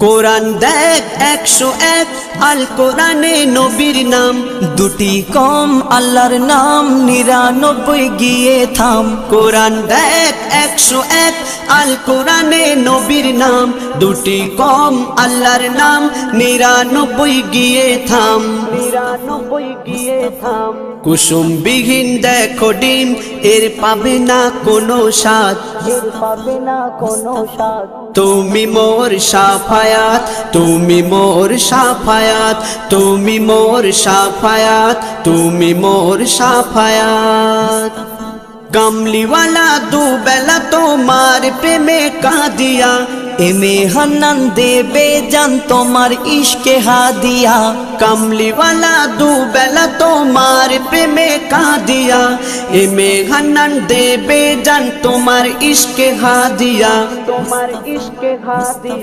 কোরআন দেখ 101 আল কোরআনে নবীর নাম, দুটি কম আল্লাহর নাম 99 গিয়ে থাম। কোরআন দেখ 101 আল কোরআনে নবীর নাম, দুটি কম আল্লাহর নাম 99 গিয়ে থাম। 99 গিয়ে থাম। কুসুম বিহীন দেখো ডিম, এর পাবে না কোনো স্বাদ, এর পাবে না কোনো স্বাদ। তুমি মোর শাফায়াত, তুমি মোর শাফায়াত, তুমি মোর শাফায়াত, তুমি মোর শাফায়াত। কামলিওয়ালা দুবেলা তোমার প্রেমে কাঁদিয়া, এমে হান্নান দেবে জান তোমার ইশকে হাদিয়া। কামলিওয়ালা দুবেলা তোমার প্রেমে কাঁদিয়া, এমে হান্নান দেবে জান তোমার ইশকে হাদিয়া, তোমার ইশকে হাদিয়া।